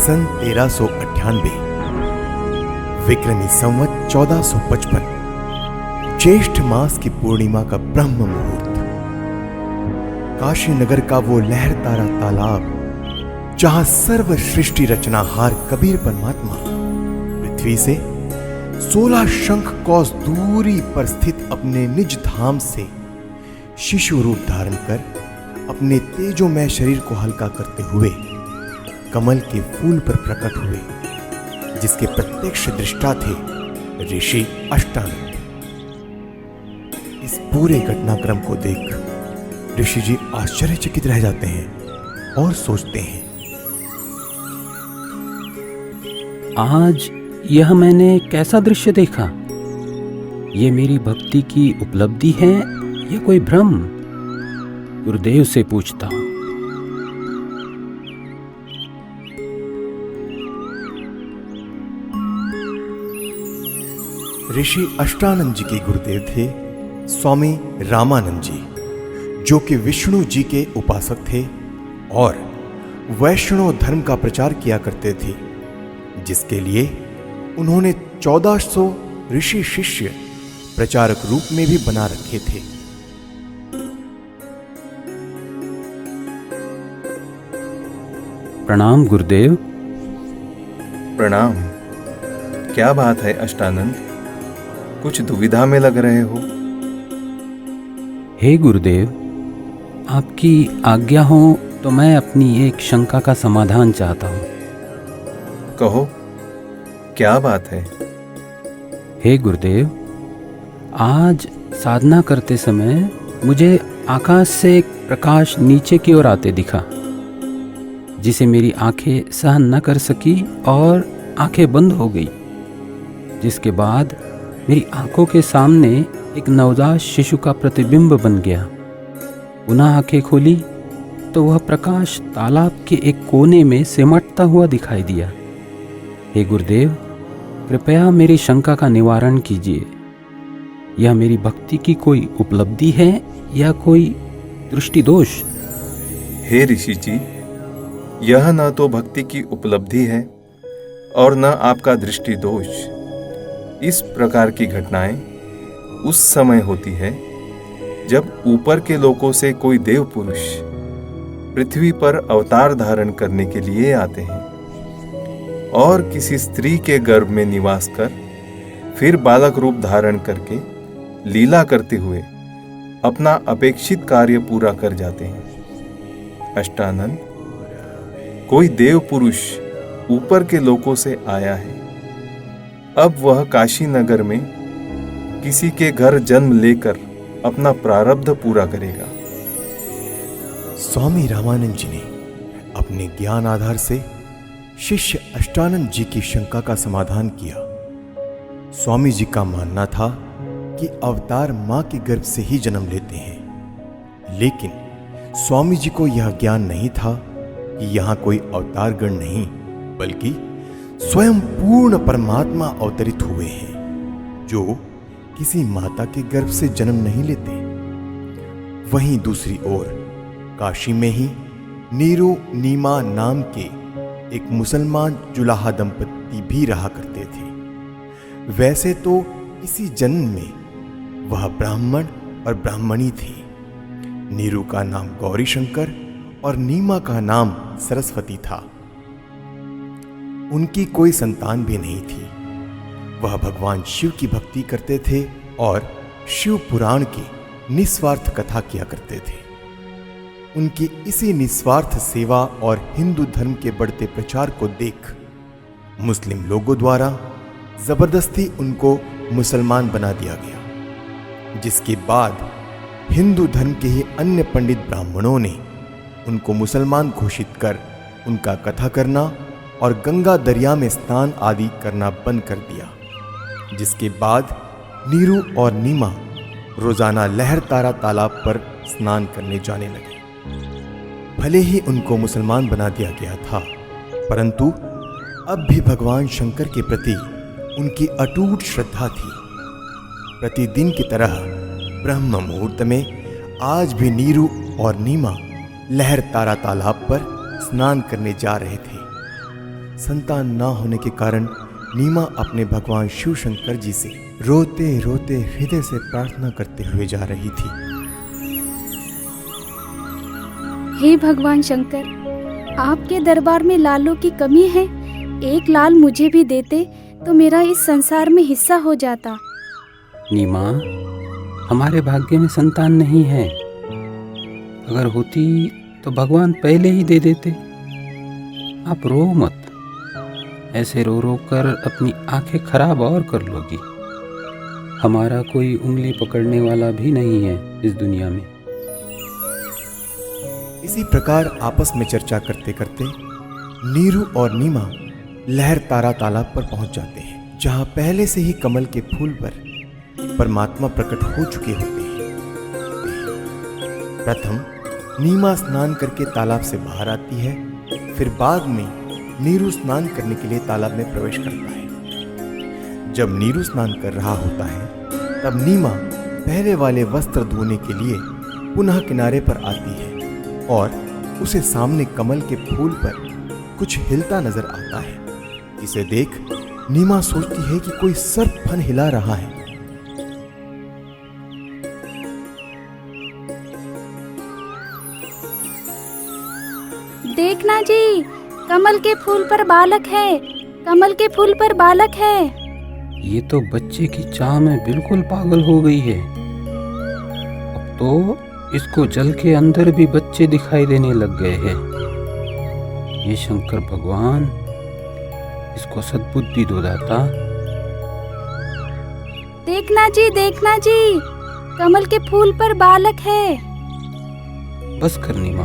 सन 1398 विक्रमी संवत 1455 ज्येष्ठ मास की पूर्णिमा का ब्रह्म मुहूर्त, काशी नगर का वो लहरतारा तालाब जहां सर्व सृष्टि रचनाहार कबीर परमात्मा पृथ्वी से 16 शंख कौस दूरी पर स्थित अपने निज धाम से शिशु रूप धारण कर अपने तेजोमय शरीर को हल्का करते हुए कमल के फूल पर प्रकट हुए, जिसके प्रत्यक्ष दृष्टा थे ऋषि अष्टानंद। इस पूरे घटनाक्रम को देख ऋषि जी आश्चर्यचकित रह जाते हैं और सोचते हैं, आज यह मैंने कैसा दृश्य देखा? ये मेरी भक्ति की उपलब्धि है या कोई भ्रम? गुरुदेव से पूछता हूं। ऋषि अष्टानंद जी के गुरुदेव थे स्वामी रामानंद जी, जो कि विष्णु जी के उपासक थे और वैष्णव धर्म का प्रचार किया करते थे, जिसके लिए उन्होंने 1400 ऋषि शिष्य प्रचारक रूप में भी बना रखे थे। प्रणाम गुरुदेव। प्रणाम। क्या बात है अष्टानंद, कुछ दुविधा में लग रहे हो? हे गुरुदेव, आपकी आज्ञा हो तो मैं अपनी एक शंका का समाधान चाहता हूँ। कहो, क्या बात है? हे गुरुदेव, आज साधना करते समय मुझे आकाश से एक प्रकाश नीचे की ओर आते दिखा, जिसे मेरी आंखें सहन न कर सकी और आंखें बंद हो गई, जिसके बाद मेरी आंखों के सामने एक नवजात शिशु का प्रतिबिंब बन गया। पुनः आंखें खोली तो वह प्रकाश तालाब के एक कोने में सिमटता हुआ दिखाई दिया। हे गुरुदेव, कृपया मेरी शंका का निवारण कीजिए। यह मेरी भक्ति की कोई उपलब्धि है या कोई दृष्टि दोष? हे ऋषि जी, यह न तो भक्ति की उपलब्धि है और न आपका दृष्टि दोष। इस प्रकार की घटनाएं उस समय होती है जब ऊपर के लोकों से कोई देव पुरुष पृथ्वी पर अवतार धारण करने के लिए आते हैं और किसी स्त्री के गर्भ में निवास कर फिर बालक रूप धारण करके लीला करते हुए अपना अपेक्षित कार्य पूरा कर जाते हैं। अष्टानंद, कोई देव पुरुष ऊपर के लोकों से आया है। अब वह काशी नगर में किसी के घर जन्म लेकर अपना प्रारब्ध पूरा करेगा। स्वामी रामानंद जी ने अपने ज्ञान आधार से शिष्य अष्टानंद जी की शंका का समाधान किया। स्वामी जी का मानना था कि अवतार मां के गर्भ से ही जन्म लेते हैं, लेकिन स्वामी जी को यह ज्ञान नहीं था कि यहां कोई अवतार गण नहीं, बल्कि स्वयं पूर्ण परमात्मा अवतरित हुए हैं, जो किसी माता के गर्भ से जन्म नहीं लेते। वहीं दूसरी ओर काशी में ही नीरू नीमा नाम के एक मुसलमान जुलाहा दंपति भी रहा करते थे। वैसे तो इसी जन्म में वह ब्राह्मण और ब्राह्मणी थी। नीरू का नाम गौरी शंकर और नीमा का नाम सरस्वती था। उनकी कोई संतान भी नहीं थी। वह भगवान शिव की भक्ति करते थे और शिव पुराण की निस्वार्थ कथा किया करते थे। उनकी इसी निस्वार्थ सेवा और हिंदू धर्म के बढ़ते प्रचार को देख मुस्लिम लोगों द्वारा जबरदस्ती उनको मुसलमान बना दिया गया, जिसके बाद हिंदू धर्म के ही अन्य पंडित ब्राह्मणों ने उनको मुसलमान घोषित कर उनका कथा करना और गंगा दरिया में स्नान आदि करना बंद कर दिया, जिसके बाद नीरू और नीमा रोजाना लहरतारा तालाब पर स्नान करने जाने लगे। भले ही उनको मुसलमान बना दिया गया था, परंतु अब भी भगवान शंकर के प्रति उनकी अटूट श्रद्धा थी। प्रतिदिन की तरह ब्रह्म मुहूर्त में आज भी नीरू और नीमा लहरतारा तालाब पर स्नान करने जा रहे थे। संतान ना होने के कारण नीमा अपने भगवान शिव शंकर जी से रोते रोते हृदय से प्रार्थना करते हुए जा रही थी। हे भगवान शंकर, आपके दरबार में लालों की कमी है। एक लाल मुझे भी देते तो मेरा इस संसार में हिस्सा हो जाता। नीमा, हमारे भाग्य में संतान नहीं है। अगर होती तो भगवान पहले ही दे देते। आप रो मत। ऐसे रो रो कर अपनी आंखें खराब और कर लोगी। हमारा कोई उंगली पकड़ने वाला भी नहीं है इस दुनिया में। इसी प्रकार आपस में चर्चा करते करते नीरू और नीमा लहर तारा तालाब पर पहुंच जाते हैं, जहां पहले से ही कमल के फूल पर परमात्मा प्रकट हो चुके होते हैं। प्रथम नीमा स्नान करके तालाब से बाहर आती है, फिर बाद में नीरू स्नान करने के लिए तालाब में प्रवेश करता है। जब नीरू स्नान कर रहा होता है तब नीमा पहले वाले वस्त्र धोने के लिए पुनः किनारे पर आती है और उसे सामने कमल के फूल पर कुछ हिलता नजर आता है। इसे देख नीमा सोचती है कि कोई सर्प फन हिला रहा है। देखना जी, कमल के फूल पर बालक है। कमल के फूल पर बालक है। ये तो बच्चे की चाह में बिल्कुल पागल हो गई है। अब तो इसको जल के अंदर भी बच्चे दिखाई देने लग गए हैं। ये शंकर भगवान, इसको सद्बुद्धि दो दाता। देखना जी, कमल के फूल पर बालक है। बस कर नीमा,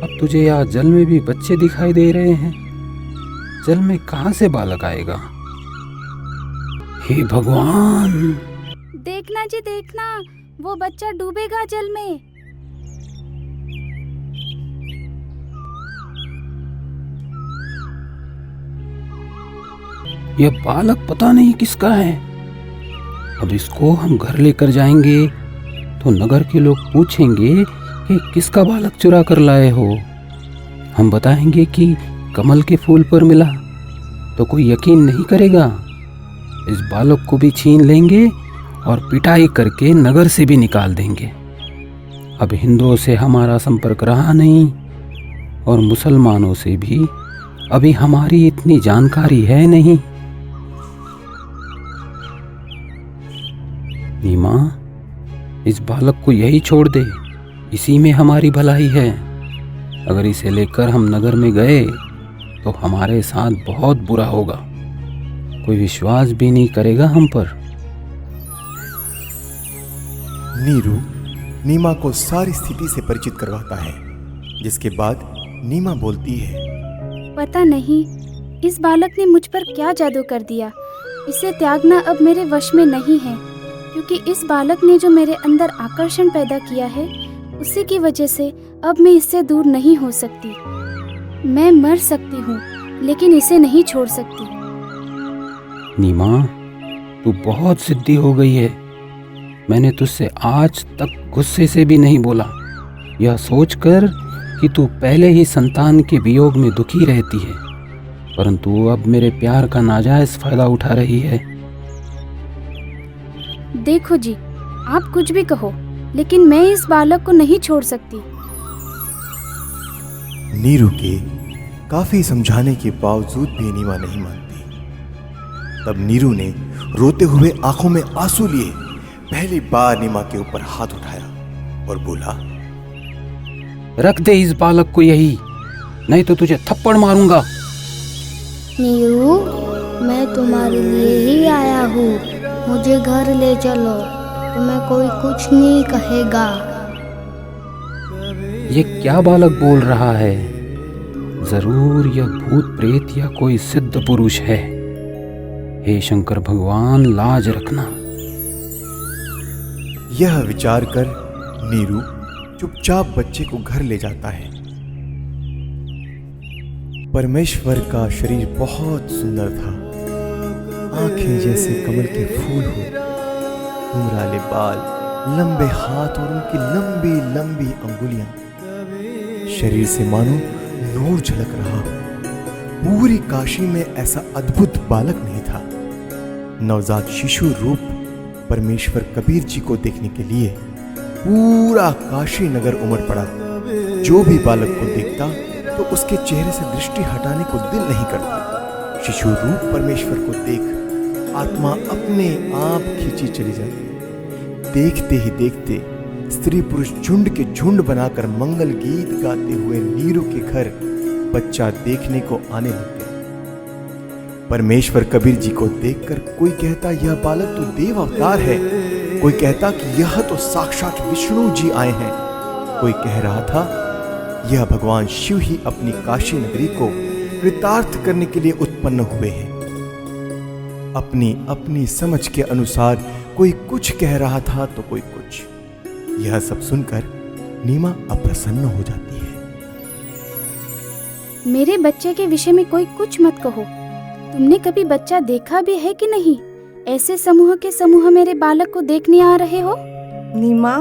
अब तुझे यहाँ जल में भी बच्चे दिखाई दे रहे हैं। जल में कहाँ से बालक आएगा? हे भगवान! देखना जी, वो बच्चा डूबेगा जल में। यह बालक पता नहीं किसका है। अब इसको हम घर लेकर जाएंगे तो नगर के लोग पूछेंगे कि किसका बालक चुरा कर लाए हो। हम बताएंगे कि कमल के फूल पर मिला तो कोई यकीन नहीं करेगा। इस बालक को भी छीन लेंगे और पिटाई करके नगर से भी निकाल देंगे। अब हिंदुओं से हमारा संपर्क रहा नहीं और मुसलमानों से भी अभी हमारी इतनी जानकारी है नहीं। नीमा, इस बालक को यही छोड़ दे, इसी में हमारी भलाई है। अगर इसे लेकर हम नगर में गए तो हमारे साथ बहुत बुरा होगा। कोई विश्वास भी नहीं करेगा हम पर। नीरू नीमा को सारी स्थिति से परिचित करवाता है, जिसके बाद नीमा बोलती है, पता नहीं इस बालक ने मुझ पर क्या जादू कर दिया। इसे त्यागना अब मेरे वश में नहीं है, क्योंकि इस बालक ने जो मेरे अंदर आकर्षण पैदा किया है, उसी की वजह से अब मैं इससे दूर नहीं हो सकती। मैं मर सकती हूँ लेकिन इसे नहीं छोड़ सकती। नीमा, तू बहुत सिद्धि हो गई है। मैंने तुझसे आज तक गुस्से से भी नहीं बोला, यह सोचकर कि तू पहले ही संतान के वियोग में दुखी रहती है, परंतु अब मेरे प्यार का नाजायज फायदा उठा रही है। देखो जी, आप कुछ भी कहो, लेकिन मैं इस बालक को नहीं छोड़ सकती। नीरू के काफी समझाने के बावजूद भी नीमा नहीं मानती। तब नीरू ने रोते हुए आंखों में आंसू लिए पहली बार नीमा के ऊपर हाथ उठाया और बोला, रख दे इस बालक को यही, नहीं तो तुझे थप्पड़ मारूंगा। नीरू, मैं तुम्हारे लिए ही आया हूँ। मुझे घर ले चलो, तुम्हें कोई कुछ नहीं कहेगा। ये क्या बालक बोल रहा है? जरूर यह भूत प्रेत या कोई सिद्ध पुरुष है। हे शंकर भगवान, लाज रखना। यह विचार कर नीरू चुपचाप बच्चे को घर ले जाता है। परमेश्वर का शरीर बहुत सुंदर था। आंखें जैसे कमल के फूल हो, घुंघराले बाल, लंबे हाथ और उनकी लंबी लंबी अंगुलियां। शरीर से मानो नूर झलक रहा हो। पूरी काशी में ऐसा अद्भुत बालक नहीं था। नवजात शिशु रूप परमेश्वर कबीर जी को देखने के लिए पूरा काशी नगर उमड़ पड़ा। जो भी बालक को देखता तो उसके चेहरे से दृष्टि हटाने को दिल नहीं करता। शिशु रूप परमेश्वर को देख आत्मा अपने आप खींची चली जाती। देखते ही देखते स्त्री पुरुष झुंड के झुंड बनाकर मंगल गीत गाते हुए नीरू के घर बच्चा देखने को आने लग गए। परमेश्वर कबीर जी को देखकर कोई कहता यह बालक तो देव अवतार है, कोई कहता कि यह तो साक्षात विष्णु जी आए हैं, कोई कह रहा था यह भगवान शिव ही अपनी काशी नगरी को कृतार्थ करने के लिए उत्पन्न हुए हैं। अपनी अपनी समझ के अनुसार कोई कुछ कह रहा था तो कोई कुछ। यह सब सुनकर नीमा अप्रसन्न हो जाती है। मेरे बच्चे के विषय में कोई कुछ मत कहो। तुमने कभी बच्चा देखा भी है कि नहीं? ऐसे समूह के समूह मेरे बालक को देखने आ रहे हो? नीमा,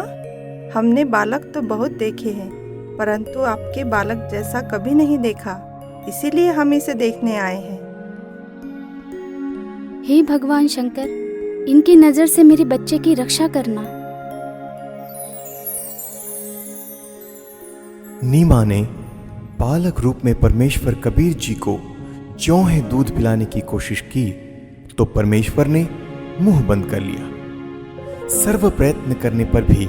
हमने बालक तो बहुत देखे हैं, परंतु आपके बालक जैसा कभी नहीं देखा, इसीलिए हम इसे देखने आए हैं। हे भगवान शंकर, इनकी नजर से मेरे बच्चे की रक्षा करना। नीमा ने बालक रूप में परमेश्वर कबीर जी को ज्यों ही दूध पिलाने की कोशिश की तो परमेश्वर ने मुंह बंद कर लिया। सर्व प्रयत्न करने पर भी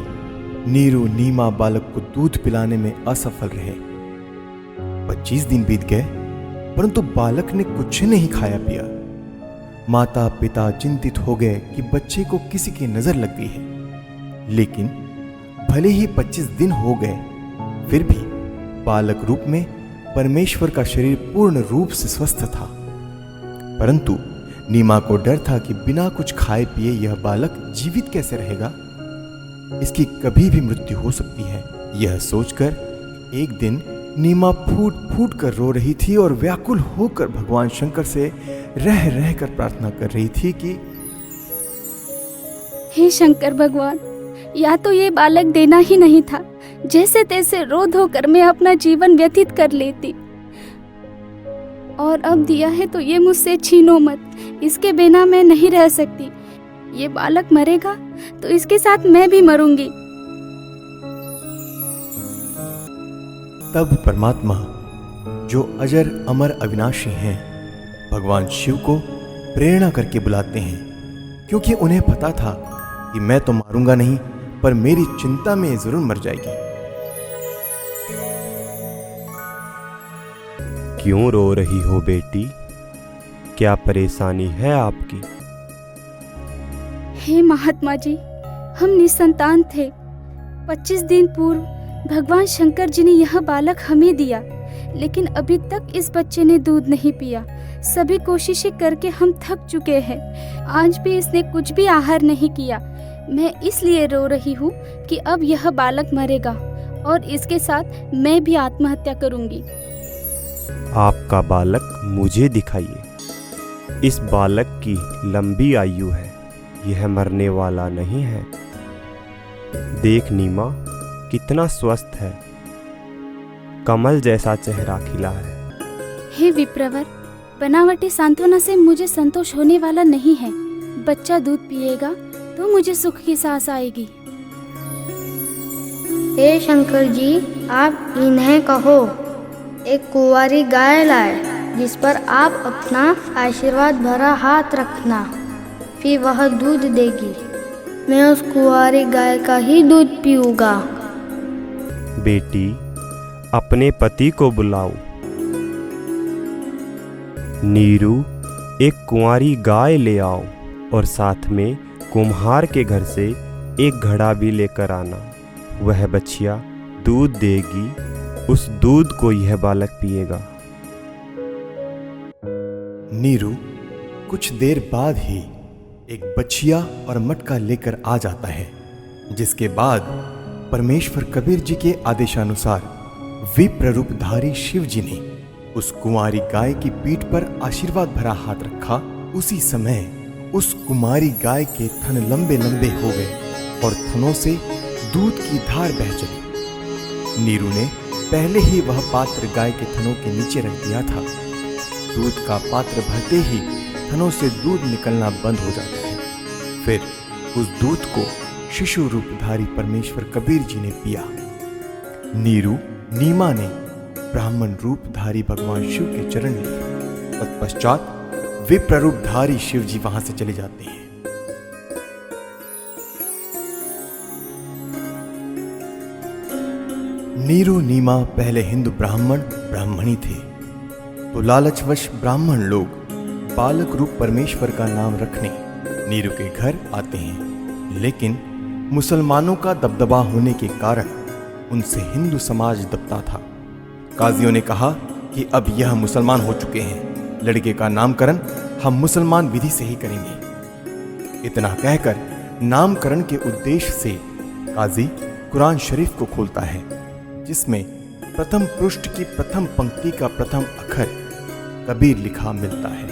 नीरू नीमा बालक को दूध पिलाने में असफल रहे। 25 दिन बीत गए परंतु बालक ने कुछ नहीं खाया पिया। माता पिता चिंतित हो गए कि बच्चे को किसी की नजर लग गई है। लेकिन भले ही 25 दिन हो गए फिर भी बालक रूप में परमेश्वर का शरीर पूर्ण रूप से स्वस्थ था। परंतु नीमा को डर था कि बिना कुछ खाए पिए यह बालक जीवित कैसे रहेगा, इसकी कभी भी मृत्यु हो सकती है। यह सोचकर एक दिन नीमा फूट फूट कर रो रही थी और व्याकुल होकर भगवान शंकर से रह रह कर प्रार्थना कर रही थी कि हे शंकर भगवान, या तो ये बालक देना ही नहीं था, जैसे तैसे रो धो कर मैं अपना जीवन व्यतीत कर लेती, और अब दिया है तो ये मुझसे छीनो मत। इसके बिना मैं नहीं रह सकती। ये बालक मरेगा तो इसके साथ मैं भी मरूंगी। तब परमात्मा जो अजर अमर अविनाशी हैं भगवान शिव को प्रेरणा करके बुलाते हैं, क्योंकि उन्हें पता था कि मैं तो मारूंगा नहीं पर मेरी चिंता में जरूर मर जाएगी। क्यों रो रही हो बेटी? क्या परेशानी है आपकी? हे महात्मा जी, हम निसंतान थे। 25 दिन पूर्व भगवान शंकर जी ने यह बालक हमें दिया, लेकिन अभी तक इस बच्चे ने दूध नहीं पिया। सभी कोशिशें करके हम थक चुके हैं। आज भी इसने कुछ भी आहार नहीं किया। मैं इसलिए रो रही हूँ कि अब यह बालक मरेगा और इसके साथ मैं भी आत्महत्या करूंगी। आपका बालक मुझे दिखाइए। इस बालक की लंबी आयु है, यह मरने वाला नहीं है। देख नीमा, कितना स्वस्थ है, कमल जैसा चेहरा खिला है। हे विप्रवर, बनावटी सांत्वना से मुझे संतोष होने वाला नहीं है। बच्चा दूध पिएगा तो मुझे सुख की सांस आएगी। हे शंकर जी, आप इन्हें कहो एक कुंवारी गाय लाए, जिस पर आप अपना आशीर्वाद भरा हाथ रखना, फिर वह दूध देगी। मैं उस कुंवारी गाय का ही दूध पीऊंगा। बेटी, अपने पति को बुलाओ। नीरू, एक कुंवारी गाय ले आओ और साथ में कुम्हार के घर से एक घड़ा भी लेकर आना। वह बछिया दूध देगी, उस दूध को यह बालक पिएगा। नीरू कुछ देर बाद ही एक बछिया और मटका लेकर आ जाता है, जिसके बाद परमेश्वर कबीर जी के आदेशानुसार विप्र रूपधारी शिव जी ने उस कुंवारी गाय की पीठ पर आशीर्वाद भरा हाथ रखा। उसी समय उस कुमारी गाय के थन लंबे लंबे हो गए और थनों से दूध की धार बह चली। नीरू ने पहले ही वह पात्र गाय के थनों के नीचे रख दिया था। दूध का पात्र भरते ही थनों से दूध निकलना बंद हो जाता है। फिर उस दूध को शिशु रूपधारी परमेश्वर कबीर जी ने पिया। नीरू नीमा ने ब्राह्मण रूपधारी भगवान शिव के चरण लिए। तत्पश्चात विप्र रूपधारी शिव जी वहां से चले जाते हैं। नीरू नीमा पहले हिंदू ब्राह्मणी थे, तो लालचवश ब्राह्मण लोग बालक रूप परमेश्वर का नाम रखने नीरू के घर आते हैं। लेकिन मुसलमानों का दबदबा होने के कारण उनसे हिंदू समाज दबता था। काजियों ने कहा कि अब यह मुसलमान हो चुके हैं, लड़के का नामकरण हम मुसलमान विधि से ही करेंगे। इतना कहकर नामकरण के उद्देश्य से काजी कुरान शरीफ को खोलता है, जिसमें प्रथम पृष्ठ की प्रथम पंक्ति का प्रथम अक्षर कबीर लिखा मिलता है।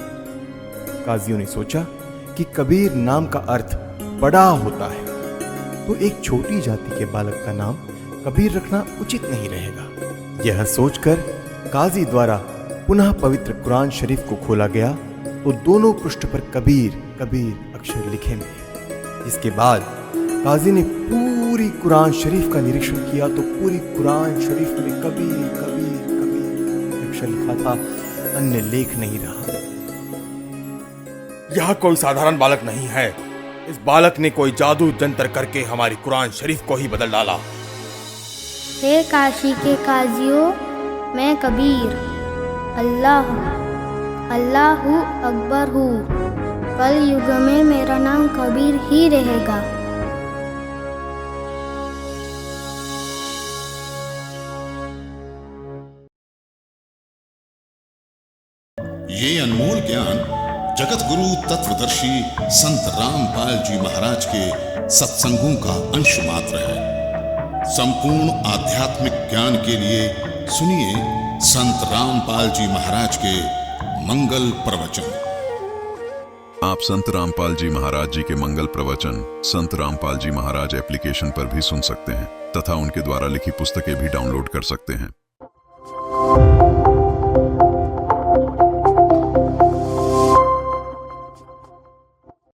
काजियों ने सोचा कि कबीर नाम का अर्थ बड़ा होता है, तो एक छोटी जाति के बालक का नाम कबीर रखना उचित नहीं रहेगा। यह सोचकर काजी द्वारा पुनः पवित्र कुरान शरीफ को खोला गया, तो दोनों पृष्ठ पर कबीर कबीर अक्षर लिखे मिले। इसके बाद काजी ने पूरी कुरान शरीफ का निरीक्षण किया, तो पूरी कुरान शरीफ में कबीर कबीर कबीर अक्षर लिखा था, अन्य लेख नहीं रहा। यह कोई साधारण बालक नहीं है। इस बालक ने कोई जादू जंतर करके हमारी कुरान शरीफ को ही बदल डाला। हे काशी के काजियों, मैं कबीर अल्लाहू अकबर हूँ। कल युग में मेरा नाम कबीर ही रहेगा। ये अनमोल ज्ञान जगत गुरु तत्वदर्शी संत रामपाल जी महाराज के सत्संगों का अंश मात्र है। संपूर्ण आध्यात्मिक ज्ञान के लिए सुनिए संत रामपाल जी महाराज के मंगल प्रवचन। आप संत रामपाल जी महाराज जी के मंगल प्रवचन संत रामपाल जी महाराज एप्लीकेशन पर भी सुन सकते हैं तथा उनके द्वारा लिखी पुस्तकें भी डाउनलोड कर सकते हैं।